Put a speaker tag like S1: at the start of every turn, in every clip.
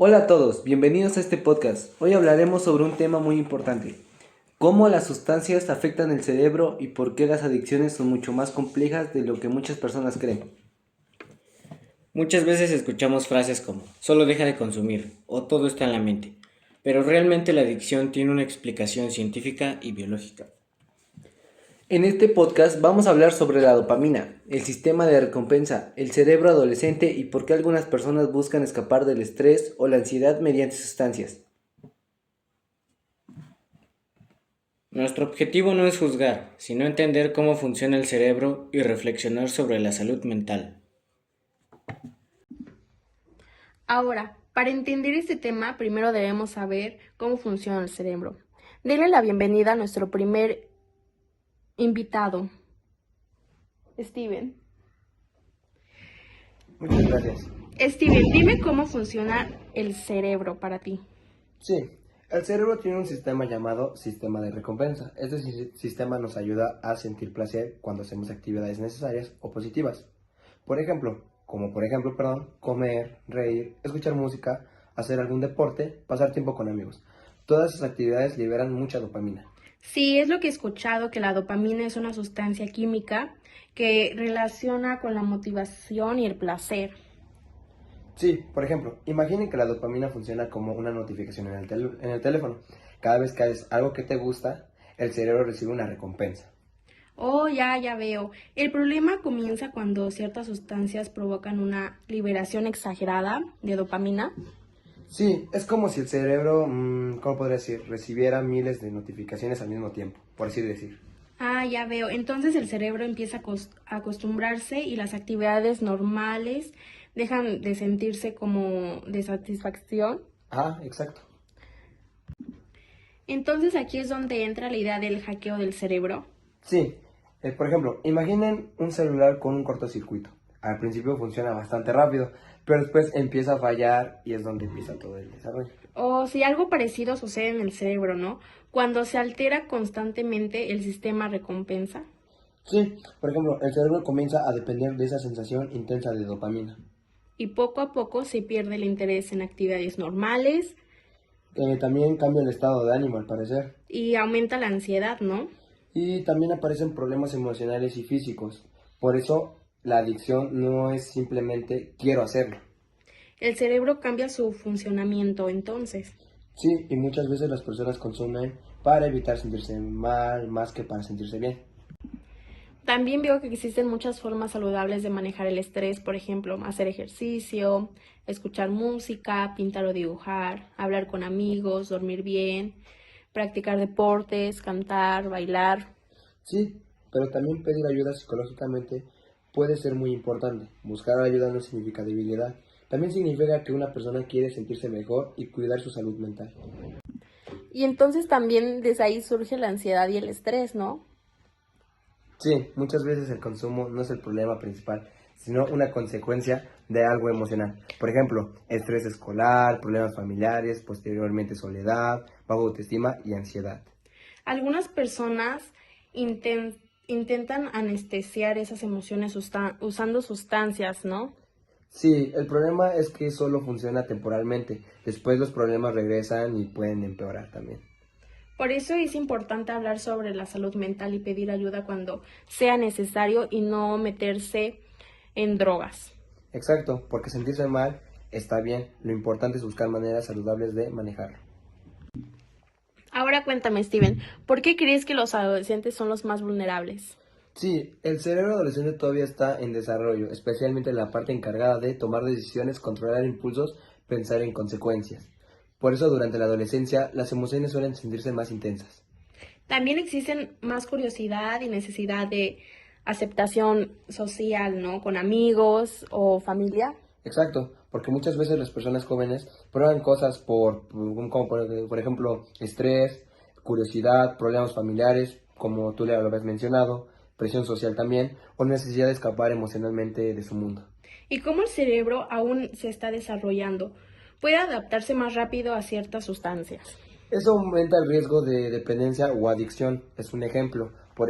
S1: Hola a todos, bienvenidos a este podcast. Hoy hablaremos sobre un tema muy importante, cómo las sustancias afectan el cerebro y por qué las adicciones son mucho más complejas de lo que muchas personas creen.
S2: Muchas veces escuchamos frases como solo deja de consumir o todo está en la mente, pero realmente la adicción tiene una explicación científica y biológica.
S1: En este podcast vamos a hablar sobre la dopamina, el sistema de recompensa, el cerebro adolescente y por qué algunas personas buscan escapar del estrés o la ansiedad mediante sustancias.
S2: Nuestro objetivo no es juzgar, sino entender cómo funciona el cerebro y reflexionar sobre la salud mental.
S3: Ahora, para entender este tema, primero debemos saber cómo funciona el cerebro. Dele la bienvenida a nuestro primer invitado, Steven.
S4: Muchas gracias.
S3: Steven, dime cómo funciona el cerebro para ti.
S4: Sí, el cerebro tiene un sistema llamado sistema de recompensa. Este sistema nos ayuda a sentir placer cuando hacemos actividades necesarias o positivas. Comer, reír, escuchar música, hacer algún deporte, pasar tiempo con amigos. Todas esas actividades liberan mucha dopamina.
S3: Sí, es lo que he escuchado, que la dopamina es una sustancia química que relaciona con la motivación y el placer.
S4: Sí, por ejemplo, imaginen que la dopamina funciona como una notificación en el teléfono. Cada vez que haces algo que te gusta, el cerebro recibe una recompensa.
S3: Oh, ya veo. El problema comienza cuando ciertas sustancias provocan una liberación exagerada de dopamina.
S4: Sí, es como si el cerebro, ¿cómo podría decir? Recibiera miles de notificaciones al mismo tiempo, por así decir.
S3: Ah, ya veo. Entonces el cerebro empieza a acostumbrarse y las actividades normales dejan de sentirse como de satisfacción.
S4: Ah, exacto.
S3: Entonces aquí es donde entra la idea del hackeo del cerebro.
S4: Sí, por ejemplo, imaginen un celular con un cortocircuito. Al principio funciona bastante rápido, pero después empieza a fallar y es donde empieza todo el desarrollo.
S3: O si algo parecido sucede en el cerebro, ¿no? Cuando se altera constantemente el sistema recompensa.
S4: Sí, por ejemplo, el cerebro comienza a depender de esa sensación intensa de dopamina.
S3: Y poco a poco se pierde el interés en actividades normales
S4: También cambia el estado de ánimo, al parecer.
S3: y aumenta la ansiedad, ¿no?
S4: Y también aparecen problemas emocionales y físicos. Por eso, la adicción no es simplemente quiero hacerlo.
S3: El cerebro cambia su funcionamiento entonces.
S4: Sí, y muchas veces las personas consumen para evitar sentirse mal más que para sentirse bien.
S3: También veo que existen muchas formas saludables de manejar el estrés, por ejemplo, hacer ejercicio, escuchar música, pintar o dibujar, hablar con amigos, dormir bien, practicar deportes, cantar, bailar.
S4: Sí, pero también pedir ayuda psicológicamente puede ser muy importante. Buscar ayuda no significa debilidad. También significa que una persona quiere sentirse mejor y cuidar su salud mental.
S3: Y entonces también desde ahí surge la ansiedad y el estrés, ¿no?
S4: Sí, muchas veces el consumo no es el problema principal, sino una consecuencia de algo emocional. Por ejemplo, estrés escolar, problemas familiares, posteriormente soledad, baja autoestima y ansiedad.
S3: Algunas personas intentan anestesiar esas emociones usando sustancias, ¿no?
S4: Sí, el problema es que solo funciona temporalmente. Después los problemas regresan y pueden empeorar también.
S3: Por eso es importante hablar sobre la salud mental y pedir ayuda cuando sea necesario y no meterse en drogas.
S4: Exacto, porque sentirse mal está bien. Lo importante es buscar maneras saludables de manejarlo.
S3: Ahora cuéntame, Steven, ¿por qué crees que los adolescentes son los más vulnerables?
S4: Sí, el cerebro adolescente todavía está en desarrollo, especialmente la parte encargada de tomar decisiones, controlar impulsos, pensar en consecuencias. Por eso durante la adolescencia las emociones suelen sentirse más intensas.
S3: También existen más curiosidad y necesidad de aceptación social, ¿no? Con amigos o familia.
S4: Exacto, porque muchas veces las personas jóvenes prueban cosas como por ejemplo, estrés, curiosidad, problemas familiares, como tú le lo habías mencionado, presión social también, o necesidad de escapar emocionalmente de su mundo.
S3: Y cómo el cerebro aún se está desarrollando, puede adaptarse más rápido a ciertas sustancias.
S4: Eso aumenta el riesgo de dependencia o adicción, es un ejemplo. Por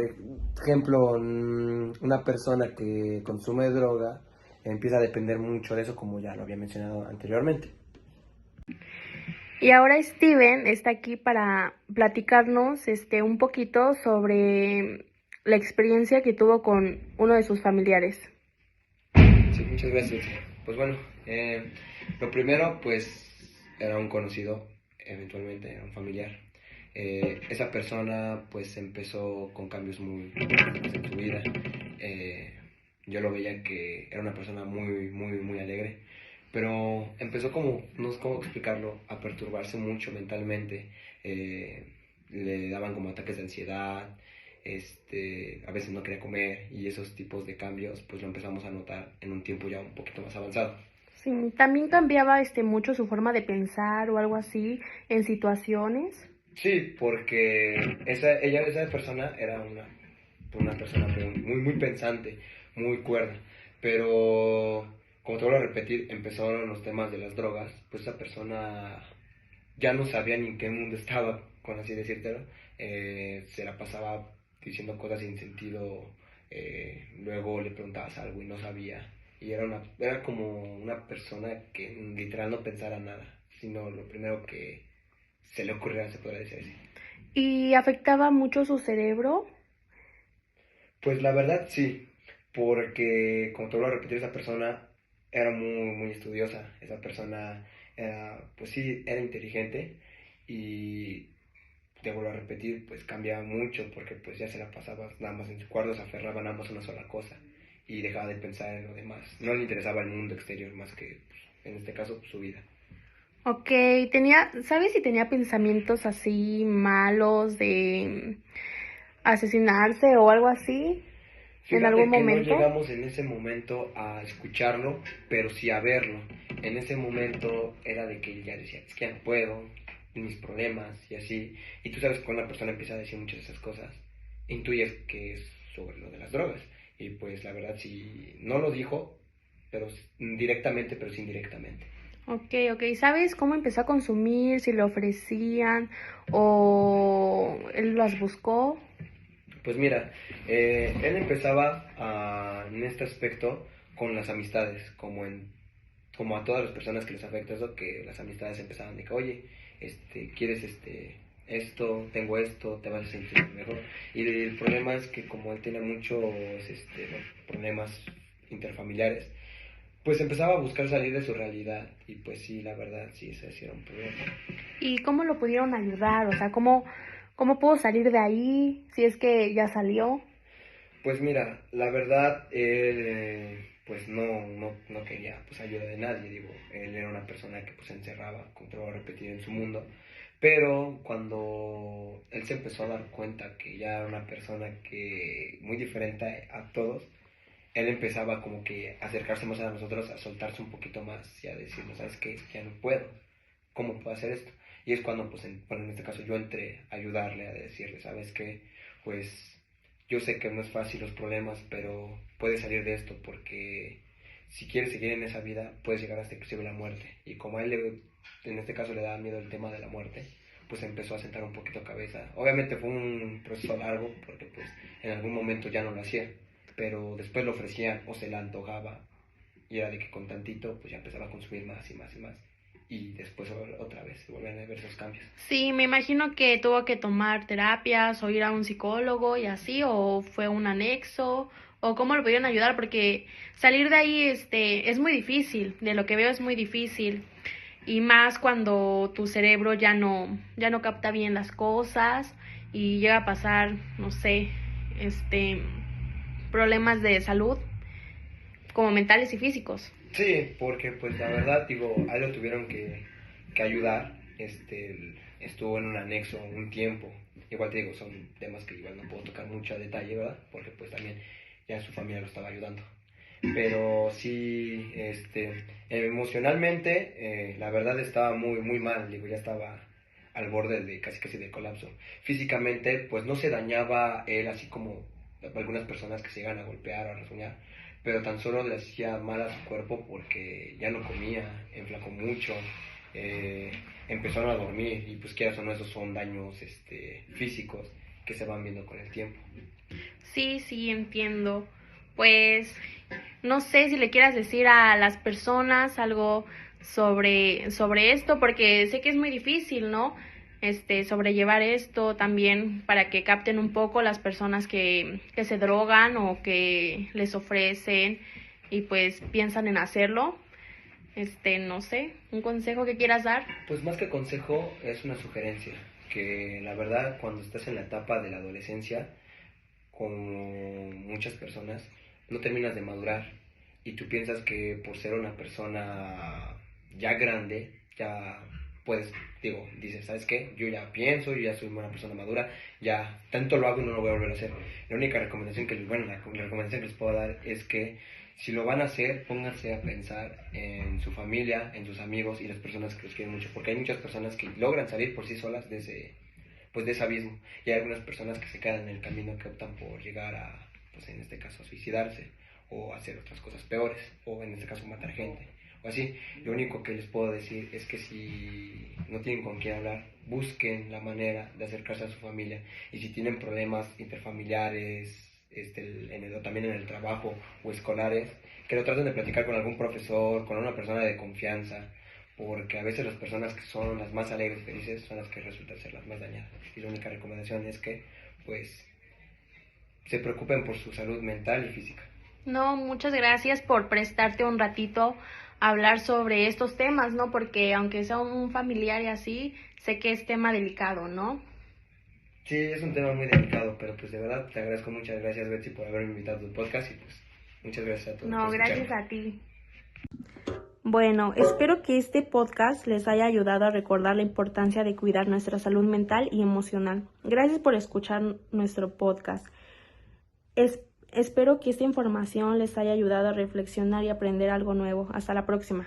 S4: ejemplo, una persona que consume droga empieza a depender mucho de eso, como ya lo había mencionado anteriormente.
S3: Y ahora Steven está aquí para platicarnos un poquito sobre la experiencia que tuvo con uno de sus familiares.
S4: Sí, muchas gracias. Pues bueno, lo primero, pues era un conocido, eventualmente era un familiar. Esa persona, pues empezó con cambios muy drásticos en su vida. Eh, yo lo veía que era una persona muy alegre, pero empezó como, no sé cómo explicarlo, a perturbarse mucho mentalmente. Le daban como ataques de ansiedad, a veces no quería comer y esos tipos de cambios pues lo empezamos a notar en un tiempo ya un poquito más avanzado.
S3: Sí, también cambiaba mucho su forma de pensar o algo así en situaciones.
S4: Sí, porque esa persona era una persona muy pensante, muy cuerda, pero como te vuelvo a repetir, empezaron los temas de las drogas, pues esa persona ya no sabía ni en qué mundo estaba, con así decírtelo, se la pasaba diciendo cosas sin sentido, luego le preguntabas algo y no sabía, y era como una persona que literal no pensara nada, sino lo primero que se le ocurriera, se podría decir así.
S3: Y afectaba mucho su cerebro.
S4: Pues la verdad sí, porque como te vuelvo a repetir, esa persona era muy estudiosa, esa persona era, pues sí, era inteligente y te vuelvo a repetir, pues cambiaba mucho porque pues ya se la pasaba nada más en su cuarto, se aferraba nada más a una sola cosa y dejaba de pensar en lo demás. No le interesaba el mundo exterior más que, pues, en este caso, pues, su vida.
S3: Ok, ¿sabes si tenía pensamientos así malos de asesinarse o algo así en algún
S4: Fíjate que no
S3: momento?
S4: llegamos en ese momento a escucharlo, pero sí a verlo. En ese momento era de que él ya decía, es que ya no puedo, mis problemas y así. Y tú sabes que cuando una persona empieza a decir muchas de esas cosas, intuyes que es sobre lo de las drogas. Y pues la verdad sí, no lo dijo, pero directamente, pero sí indirectamente.
S3: Ok, ok. ¿Sabes cómo empezó a consumir? Si le ofrecían o él las buscó.
S4: Pues mira, él empezaba en este aspecto con las amistades, como a todas las personas que les afecta eso, que las amistades empezaban de que, oye, quieres esto, tengo esto, te vas a sentir mejor. Y el problema es que como él tiene muchos problemas interfamiliares, pues empezaba a buscar salir de su realidad y pues sí, la verdad, sí, ese sí era un problema.
S3: ¿Y cómo lo pudieron ayudar? O sea, ¿cómo pudo salir de ahí? Si es que ya salió.
S4: Pues mira, la verdad, él pues no quería pues ayuda de nadie, digo, él era una persona que pues se encerraba, como te lo voy a repetir, en su mundo, pero cuando él se empezó a dar cuenta que ya era una persona que muy diferente a todos, él empezaba como que a acercarse más a nosotros, a soltarse un poquito más y a decirnos, ¿sabes qué? Es que ya no puedo, ¿cómo puedo hacer esto? Y es cuando, pues, bueno, en este caso yo entré a ayudarle, a decirle, ¿sabes qué? Pues yo sé que no es fácil los problemas, pero puedes salir de esto porque si quieres seguir en esa vida, puedes llegar hasta inclusive la muerte. Y como a él, en este caso, le daba miedo el tema de la muerte, pues empezó a sentar un poquito cabeza. Obviamente fue un proceso largo, porque pues en algún momento ya no lo hacía, pero después lo ofrecían o se le antojaba y era de que con tantito pues ya empezaba a consumir más y más y más y después otra vez se volvían a ver esos cambios.
S3: Sí, me imagino que tuvo que tomar terapias o ir a un psicólogo y así, o fue un anexo, o cómo lo pudieron ayudar, porque salir de ahí, es muy difícil, de lo que veo es muy difícil, y más cuando tu cerebro ya no capta bien las cosas y llega a pasar, no sé, este, problemas de salud, como mentales y físicos.
S4: Sí, porque pues la verdad, digo, a él lo tuvieron que ayudar, estuvo en un anexo un tiempo, igual te digo, son temas que igual no puedo tocar mucho a detalle, ¿verdad? Porque pues también ya su familia lo estaba ayudando. Pero sí, emocionalmente, la verdad estaba muy mal, digo, ya estaba al borde de casi de colapso. Físicamente, pues no se dañaba él así como algunas personas que se llegan a golpear o a rasguñar, pero tan solo le hacía mal a su cuerpo porque ya no comía, enflacó mucho, empezaron a dormir y pues quieras o no, esos son daños físicos que se van viendo con el tiempo.
S3: Sí, sí, entiendo. Pues no sé si le quieras decir a las personas algo sobre esto, porque sé que es muy difícil, ¿no? Sobrellevar esto también para que capten un poco las personas que se drogan o que les ofrecen y pues piensan en hacerlo. No sé, un consejo que quieras dar.
S4: Pues más que consejo es una sugerencia, que la verdad cuando estás en la etapa de la adolescencia, como muchas personas, no terminas de madurar y tú piensas que por ser una persona ya grande, ya puedes, dices, ¿sabes qué? Yo ya pienso, yo ya soy una persona madura, ya tanto lo hago y no lo voy a volver a hacer. La única recomendación la recomendación que les puedo dar es que si lo van a hacer, pónganse a pensar en su familia, en sus amigos y las personas que los quieren mucho, porque hay muchas personas que logran salir por sí solas de ese abismo, y hay algunas personas que se quedan en el camino, que optan por llegar a, pues en este caso, a suicidarse o hacer otras cosas peores, o en este caso matar gente o así. Lo único que les puedo decir es que si no tienen con quién hablar, busquen la manera de acercarse a su familia, y si tienen problemas interfamiliares, también en el trabajo o escolares, que lo traten de platicar con algún profesor, con una persona de confianza, porque a veces las personas que son las más alegres y felices son las que resultan ser las más dañadas. Y la única recomendación es que, pues, se preocupen por su salud mental y física.
S3: No, muchas gracias por prestarte un ratito a hablar sobre estos temas, ¿no? Porque aunque sea un familiar y así, sé que es tema delicado, ¿no?
S4: Sí, es un tema muy delicado, pero pues de verdad te agradezco, muchas gracias, Betsy, por haberme invitado a tu podcast, y pues muchas gracias a todos
S3: No,
S4: por
S3: gracias
S4: escucharme.
S3: a ti. Bueno, espero que este podcast les haya ayudado a recordar la importancia de cuidar nuestra salud mental y emocional. Gracias por escuchar nuestro podcast. Espero que esta información les haya ayudado a reflexionar y aprender algo nuevo. Hasta la próxima.